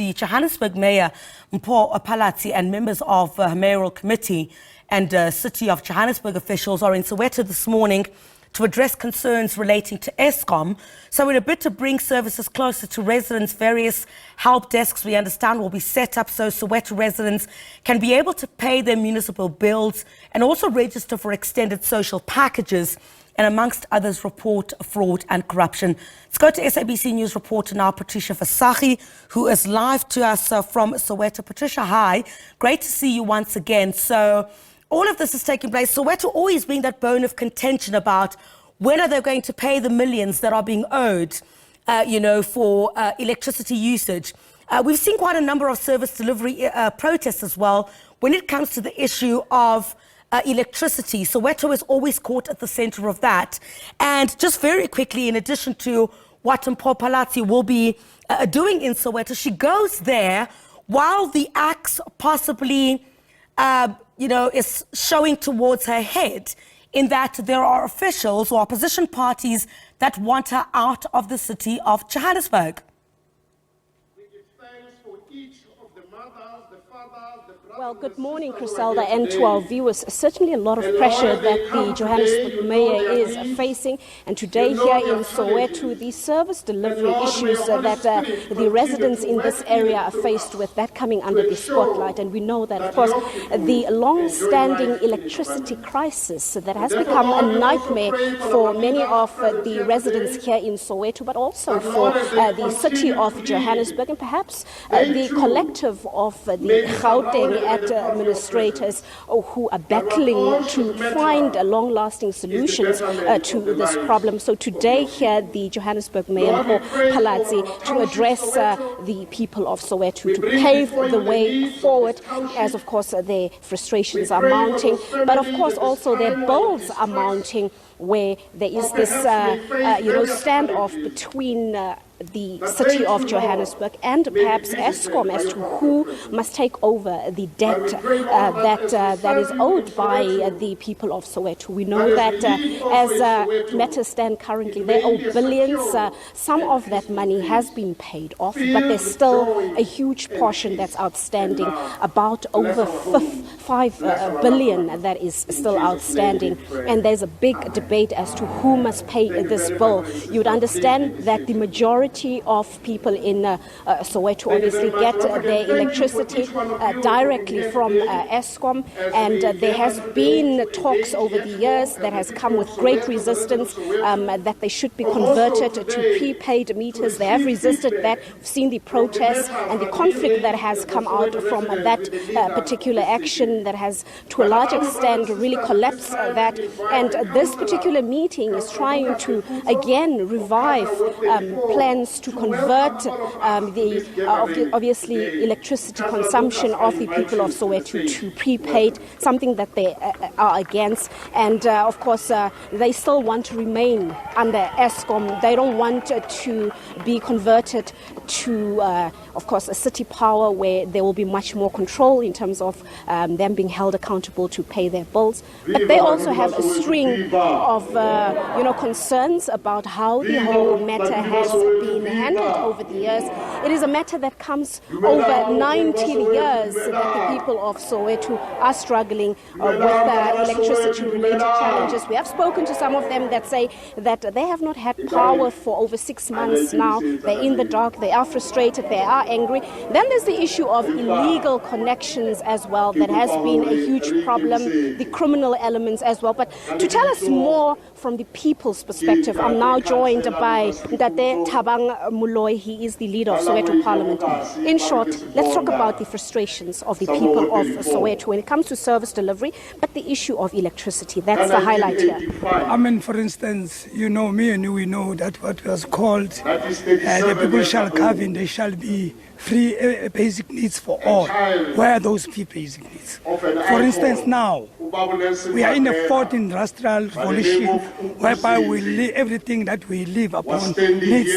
the Johannesburg Mayor Mpho Phalatse and members of her mayoral committee and City of Johannesburg officials are in Soweto this morning to address concerns relating to Eskom. So in a bid to bring services closer to residents, various help desks, we understand, will be set up so Soweto residents can be able to pay their municipal bills and also register for extended social packages and, amongst others, report fraud and corruption. Let's go to SABC News reporter now, Patricia Visagie, who is live to us from Soweto. Patricia, hi. Great to see you once again. So all of this is taking place. Soweto always being that bone of contention about when are they going to pay the millions that are being owed, for electricity usage. We've seen quite a number of service delivery protests as well when it comes to the issue of electricity. Soweto is always caught at the center of that. And just very quickly, in addition to what Mpho Phalatse will be doing in Soweto, she goes there while the axe possibly, is showing towards her head, in that there are officials or opposition parties that want her out of the city of Johannesburg. Well, good morning, Griselda, and to our viewers. Certainly a lot of pressure that the Johannesburg mayor is facing. And today here in Soweto, the service delivery issues that the residents in this area are faced with, that coming under the spotlight. And we know that, of course, the long-standing electricity crisis that has become a nightmare for many of the residents here in Soweto, but also for the city of Johannesburg and perhaps the collective of the Gauteng administrators who are battling to find long-lasting solutions to this problem. So today here, the Johannesburg Mayor Mpho Phalatse to address the people of Soweto, to pave the way forward, as of course their frustrations are mounting, but of course also their bills are mounting, where there is this standoff between the city of Johannesburg and perhaps Eskom as to who must take over the debt that is owed by the people of Soweto. We know that as matters stand currently, they owe billions. Some of that money has been paid off, but there's still a huge portion that's outstanding, about over 5 billion that is still outstanding. And there's a big debate as to who must pay this bill. You would understand that the majority of people in Soweto obviously get their electricity directly from Eskom, and there has been talks over the years that has come with great resistance that they should be converted to prepaid meters. They have resisted that. We've seen the protests and the conflict that has come out from that particular action that has to a large extent really collapsed that. And this particular meeting is trying to again revive plans to convert obviously electricity consumption of the people of Soweto to prepaid, something that they are against. And of course, they still want to remain under Eskom. They don't want to be converted to, of course, a city power where there will be much more control in terms of them being held accountable to pay their bills. But they also have a string of, concerns about how the whole matter has been handled over the years. It is a matter that comes over 19 years that the people of Soweto are struggling with electricity-related challenges. We have spoken to some of them that say that they have not had power for over 6 months now. They're in the dark, they are frustrated, they are angry. Then there's the issue of illegal connections as well. That has been a huge problem, the criminal elements as well. But to tell us more from the people's perspective, I'm now joined by Ndate Thabang Moloi. He is the leader of Soweto Parliament. In short, let's talk about the frustrations of the people of Soweto when it comes to service delivery, but the issue of electricity. That's the highlight here. I mean, for instance, me and you, we know that what was called the people shall carve in, they shall be free basic needs for all. Where are those free basic needs? For instance, now, we are in the fourth industrial revolution, whereby everything that we live upon needs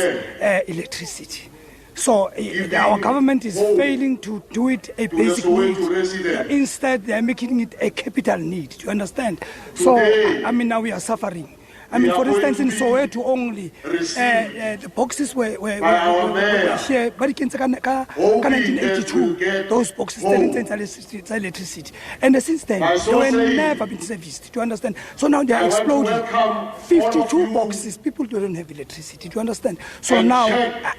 electricity. So our government is failing to do it a basic need. Instead, they are making it a capital need. Do you understand? So, now we are suffering. I mean, for instance, in Soweto only, the boxes were here, but in 1982, those boxes still in electricity. And since then, they were never been serviced, do you understand? So now they are exploding. 52 boxes, people don't have electricity, do you understand? So now,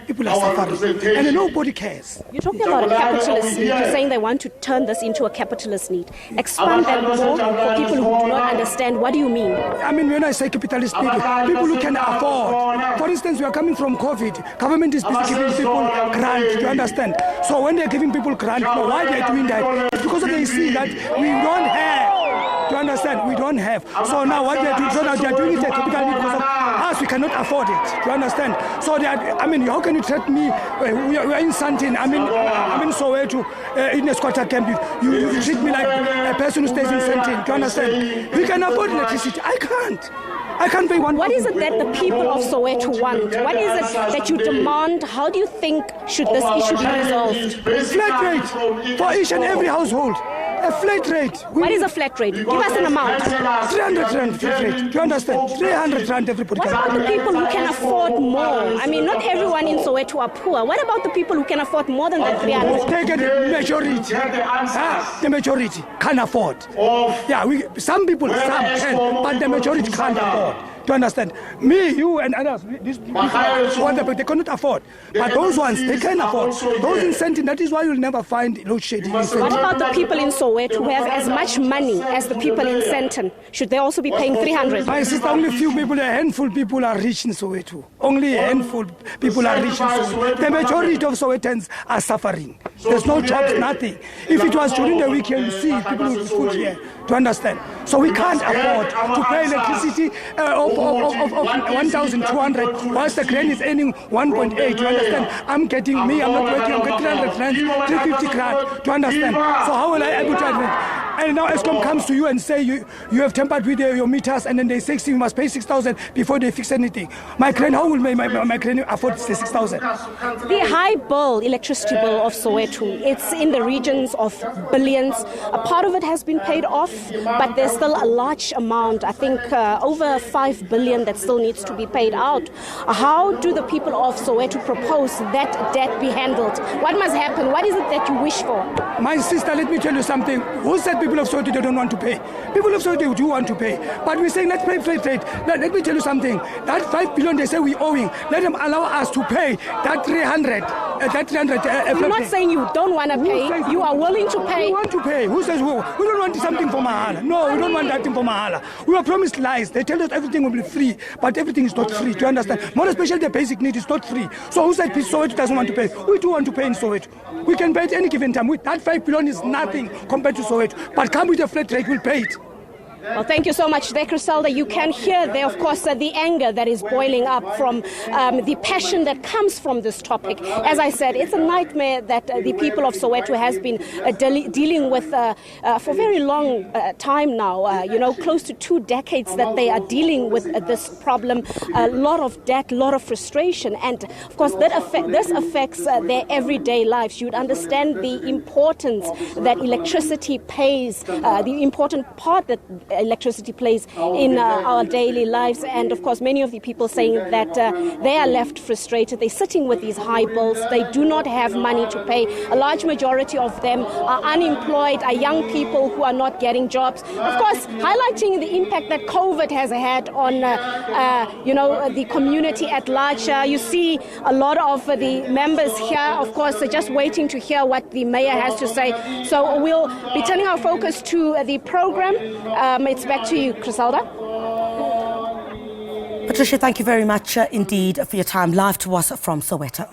people are suffering, and nobody cares. You're talking about a capitalist need. You're saying they want to turn this into a capitalist need. Expand that more for people who do not understand. What do you mean? I mean, when I say capitalist people who can afford. For instance, we are coming from COVID. Government is busy giving people grant, do you understand? So when they're giving people grant, why they're doing that? It's because they see that we don't have. Do you understand? We don't have. So now what they're doing, they're doing it a capital need because of us, we cannot afford it. Do you understand? So they are, I mean, how can you treat me? We are in Santin, I'm in Soweto, in a squatter camp. You treat me like a person who stays in Santin. Do you understand? We can afford electricity. I can't pay one. What is it that the people of Soweto want? What is it that you demand? How do you think should this issue be resolved? Flat rate for each and every household. A flat rate. What is a flat rate? Give us an amount. 300 rand flat rate. Do you understand? 300 rand everybody. What about the people who can afford more? I mean, not everyone in Soweto are poor. What about the people who can afford more than the 300? Take the majority. The majority can afford. Yeah, some people can, but the majority can't afford. Do you understand? Me, you, and others, these people, they cannot afford. But those ones, they can afford. Those in Sentin, that is why you'll never find load shedding in Sentin. What about the people in Soweto who have as much money as the people in Sentin? Should they also be paying 300? My sister, only few people, a handful of people are rich in Soweto. Only a handful of people are rich in Soweto. The majority of Sowetans are suffering. There's no jobs, nothing. If it was during the weekend, you see people with food here. To understand. So we can't afford to pay electricity of 1,200 whilst the grain is earning 1.8. To understand. I'm not working, I'm getting 300 rand, 350 grand. To understand. So how will I able to admit? And now Eskom comes to you and say you have tampered with your meters, and then they say you must pay 6,000 before they fix anything. My grain, how will my grain afford 6,000? The high bill, electricity bill of Soweto, it's in the regions of billions. A part of it has been paid off, but there's still a large amount, I think over 5 billion that still needs to be paid out. How do the people of Soweto propose that debt be handled? What must happen? What is it that you wish for? My sister, let me tell you something. Who said people of Soweto they don't want to pay? People of Soweto do want to pay. But we're saying let's pay flat rate. Let me tell you something. That 5 billion they say we're owing, let them allow us to pay that 300. You're not saying you don't want to pay. You are willing to pay. We want to pay. Who says we don't want something for mahala? No, we don't want that thing for mahala. We were promised lies. They tell us everything will be free, but everything is not free. Do you understand? More especially the basic need is not free. So who said Soweto doesn't want to pay? We do want to pay in Soweto. We can pay at any given time. That 5 billion is nothing compared to Soweto. But come with a flat rate, we'll pay it. Well, thank you so much there, Griselda. You can hear there, of course, the anger that is boiling up from the passion that comes from this topic. As I said, it's a nightmare that the people of Soweto has been dealing with for very long time now. Close to 2 decades that they are dealing with this problem. A lot of debt, a lot of frustration, and of course this affects their everyday lives. You'd understand the importance that electricity plays, the important part that electricity plays in our daily lives, and of course many of the people saying that they are left frustrated. They're sitting with these high bills. They do not have money to pay. A large majority of them are unemployed, are young people who are not getting jobs. Of course, highlighting the impact that COVID has had on the community at large. You see a lot of the members here, of course, are just waiting to hear what the mayor has to say. So we'll be turning our focus to the program. It's back to you, Griselda. Patricia, thank you very much indeed for your time live to us from Soweto.